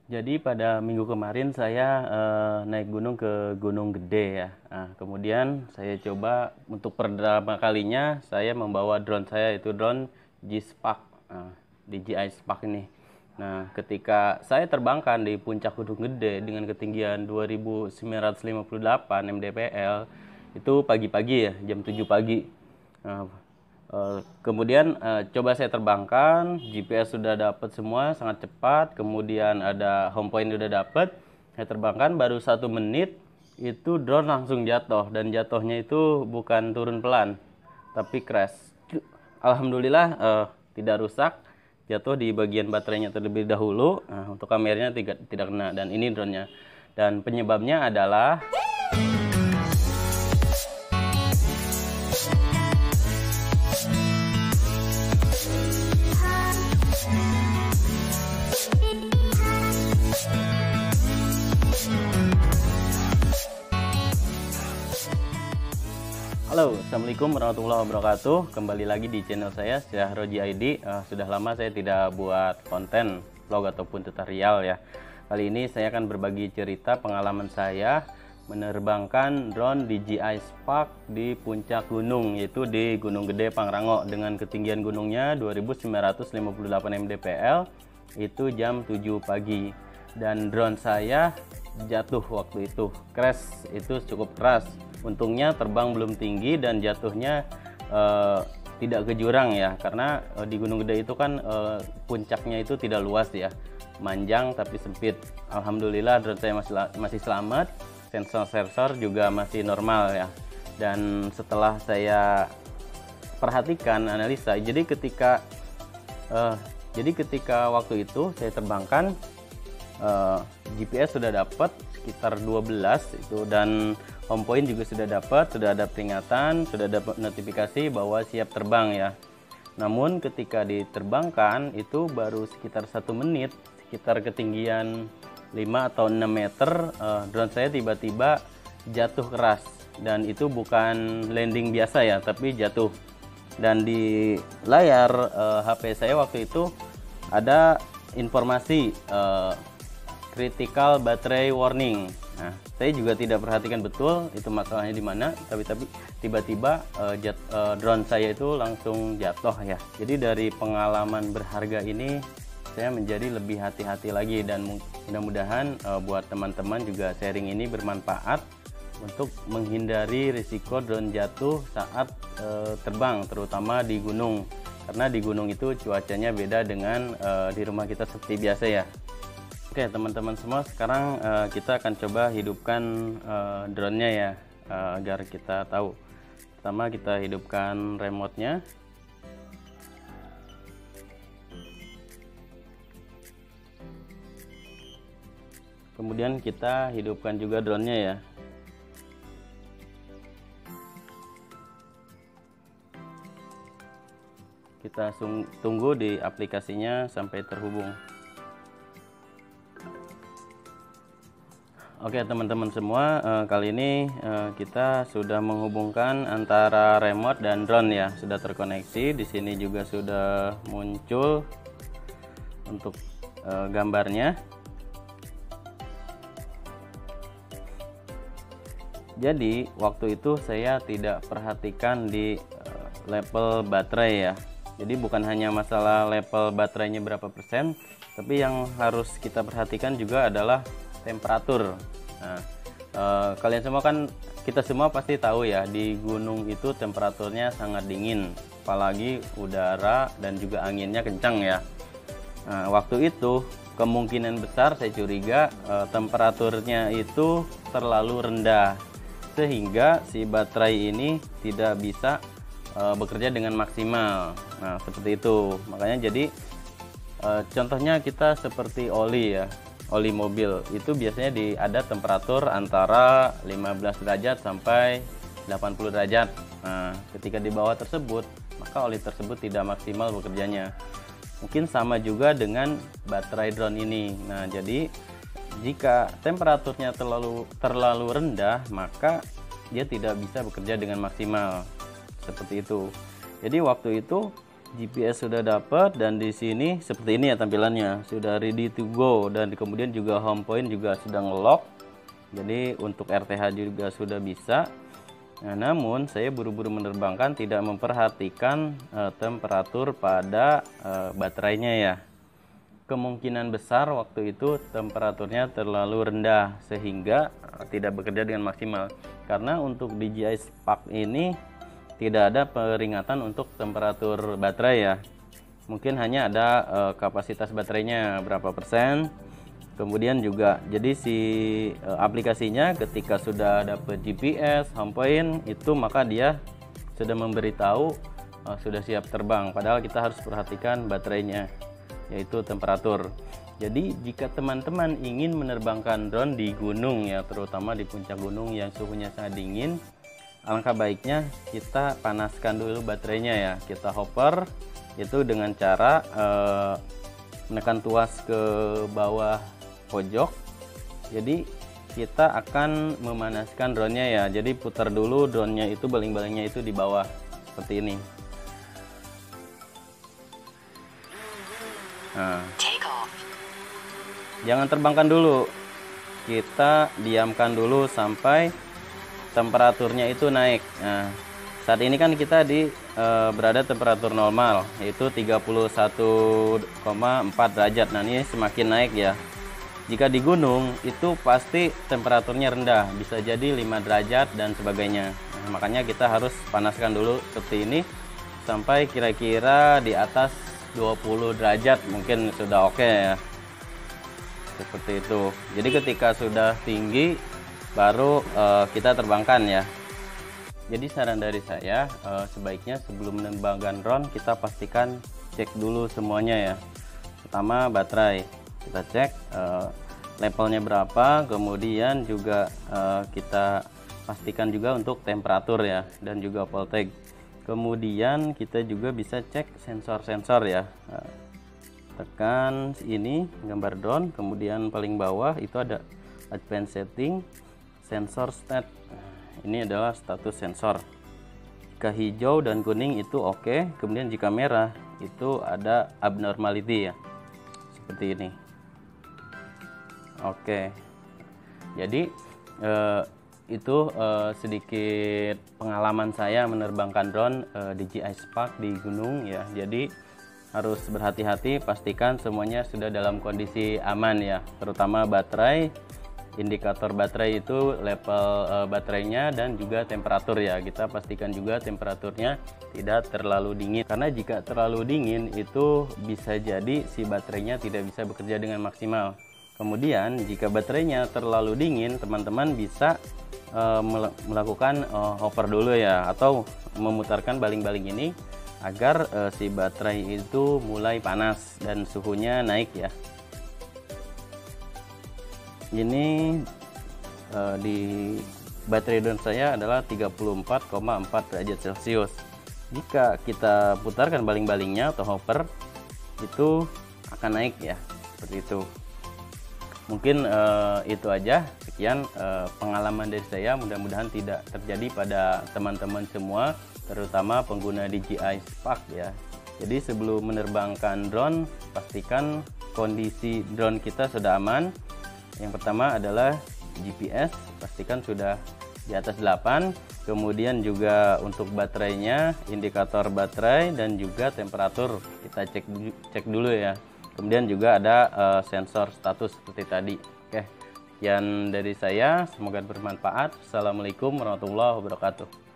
Jadi pada minggu kemarin saya naik gunung ke Gunung Gede ya. Nah, kemudian saya coba untuk pertama kalinya saya membawa drone saya, itu drone G-Spark, DJI Spark ini. Nah, ketika saya terbangkan di puncak Gunung Gede dengan ketinggian 2958 mdpl, itu pagi-pagi ya, jam 7 pagi. Nah, kemudian coba saya terbangkan, GPS sudah dapat semua, sangat cepat. Kemudian ada home point sudah dapat. Saya terbangkan baru 1 menit, itu drone langsung jatuh, dan jatuhnya itu bukan turun pelan, tapi crash. Alhamdulillah tidak rusak, jatuh di bagian baterainya terlebih dahulu. Nah, untuk kameranya tidak kena, dan ini drone-nya. Dan penyebabnya adalah halo, assalamualaikum warahmatullahi wabarakatuh. Kembali lagi di channel saya, Syahroji ID. Sudah lama saya tidak buat konten vlog ataupun tutorial ya. Kali ini saya akan berbagi cerita pengalaman saya menerbangkan drone DJI Spark di puncak gunung, yaitu di Gunung Gede Pangrango, dengan ketinggian gunungnya 2958 mdpl, itu jam 7 pagi. Dan drone saya jatuh waktu itu, crash, itu cukup keras. Untungnya terbang belum tinggi dan jatuhnya tidak ke jurang ya, karena di Gunung Gede itu kan puncaknya itu tidak luas ya, manjang tapi sempit. Alhamdulillah drone saya masih selamat, sensor juga masih normal ya. Dan setelah saya perhatikan, analisa, jadi ketika waktu itu saya terbangkan, GPS sudah dapat sekitar 12 itu, dan home point juga sudah dapat, sudah ada peringatan, sudah ada notifikasi bahwa siap terbang ya. Namun ketika diterbangkan itu baru sekitar 1 menit, sekitar ketinggian 5 atau 6 meter, drone saya tiba-tiba jatuh keras, dan itu bukan landing biasa ya, tapi jatuh. Dan di layar HP saya waktu itu ada informasi critical battery warning. Nah, saya juga tidak perhatikan betul itu masalahnya di mana, tapi tiba-tiba drone saya itu langsung jatuh ya. Jadi dari pengalaman berharga ini saya menjadi lebih hati-hati lagi, dan mudah-mudahan buat teman-teman juga sharing ini bermanfaat untuk menghindari risiko drone jatuh saat terbang, terutama di gunung, karena di gunung itu cuacanya beda dengan di rumah kita seperti biasa ya. Oke teman-teman semua, sekarang kita akan coba hidupkan drone-nya ya, agar kita tahu. Pertama kita hidupkan remote-nya. Kemudian kita hidupkan juga drone-nya ya. Kita tunggu di aplikasinya sampai terhubung. Oke teman-teman semua, kali ini kita sudah menghubungkan antara remote dan drone ya, sudah terkoneksi. Di sini juga sudah muncul untuk gambarnya. Jadi waktu itu saya tidak perhatikan di level baterai ya. Jadi bukan hanya masalah level baterainya berapa persen, tapi yang harus kita perhatikan juga adalah temperatur. Nah, kalian semua kan, kita semua pasti tahu ya, di gunung itu temperaturnya sangat dingin, apalagi udara dan juga anginnya kencang ya. Nah, waktu itu kemungkinan besar saya curiga temperaturnya itu terlalu rendah, sehingga si baterai ini tidak bisa bekerja dengan maksimal. Nah seperti itu, makanya jadi contohnya kita seperti oli ya, oli mobil itu biasanya ada temperatur antara 15 derajat sampai 80 derajat. Nah, ketika di bawah tersebut, maka oli tersebut tidak maksimal bekerjanya. Mungkin sama juga dengan baterai drone ini. Nah, jadi jika temperaturnya terlalu rendah, maka dia tidak bisa bekerja dengan maksimal. Seperti itu. Jadi waktu itu GPS sudah dapat, dan di sini seperti ini ya tampilannya, sudah ready to go, dan kemudian juga home point juga sudah nge-lock. Jadi untuk RTH juga sudah bisa. Nah, namun saya buru-buru menerbangkan, tidak memperhatikan temperatur pada baterainya ya. Kemungkinan besar waktu itu temperaturnya terlalu rendah sehingga tidak bekerja dengan maksimal. Karena untuk DJI Spark ini tidak ada peringatan untuk temperatur baterai ya. Mungkin hanya ada kapasitas baterainya berapa persen. Kemudian juga jadi si aplikasinya ketika sudah dapat GPS, home point itu, maka dia sudah memberitahu sudah siap terbang. Padahal kita harus perhatikan baterainya, yaitu temperatur. Jadi jika teman-teman ingin menerbangkan drone di gunung ya, terutama di puncak gunung yang suhunya sangat dingin, alangkah baiknya kita panaskan dulu baterainya ya. Kita hover itu dengan cara menekan tuas ke bawah pojok. Jadi kita akan memanaskan drone-nya ya. Jadi putar dulu drone-nya itu, baling-balingnya itu di bawah seperti ini. Nah, jangan terbangkan dulu, kita diamkan dulu sampai temperaturnya itu naik. Nah, saat ini kan kita berada temperatur normal, yaitu 31,4 derajat. Nah, ini semakin naik ya. Jika di gunung itu pasti temperaturnya rendah, bisa jadi 5 derajat dan sebagainya. Nah, makanya kita harus panaskan dulu seperti ini sampai kira-kira di atas 20 derajat mungkin sudah oke ya. Seperti itu. Jadi ketika sudah tinggi baru kita terbangkan ya. Jadi saran dari saya, sebaiknya sebelum menerbangkan drone kita pastikan cek dulu semuanya ya. Pertama baterai, kita cek levelnya berapa, kemudian juga kita pastikan juga untuk temperatur ya, dan juga voltage. Kemudian kita juga bisa cek sensor-sensor ya. Tekan ini gambar drone, kemudian paling bawah itu ada advanced setting, sensor stat. Ini adalah status sensor. Jika hijau dan kuning itu oke, kemudian jika merah itu ada abnormality ya, seperti ini. Oke, jadi itu sedikit pengalaman saya menerbangkan drone DJI Spark di gunung ya. Jadi harus berhati-hati, pastikan semuanya sudah dalam kondisi aman ya, terutama baterai, indikator baterai itu level baterainya, dan juga temperatur ya. Kita pastikan juga temperaturnya tidak terlalu dingin, karena jika terlalu dingin itu bisa jadi si baterainya tidak bisa bekerja dengan maksimal. Kemudian jika baterainya terlalu dingin, teman-teman bisa melakukan hover dulu ya, atau memutarkan baling-baling ini agar si baterai itu mulai panas dan suhunya naik ya. Ini di baterai drone saya adalah 34,4 derajat Celcius. Jika kita putarkan baling-balingnya atau hover, itu akan naik ya, seperti itu. Mungkin itu aja, sekian pengalaman dari saya, mudah-mudahan tidak terjadi pada teman-teman semua, terutama pengguna DJI Spark ya. Jadi sebelum menerbangkan drone, pastikan kondisi drone kita sudah aman. Yang pertama adalah GPS, pastikan sudah di atas 8. Kemudian juga untuk baterainya, indikator baterai dan juga temperatur kita cek dulu ya. Kemudian juga ada sensor status seperti tadi. Oke, sekian dari saya, semoga bermanfaat. Assalamualaikum warahmatullahi wabarakatuh.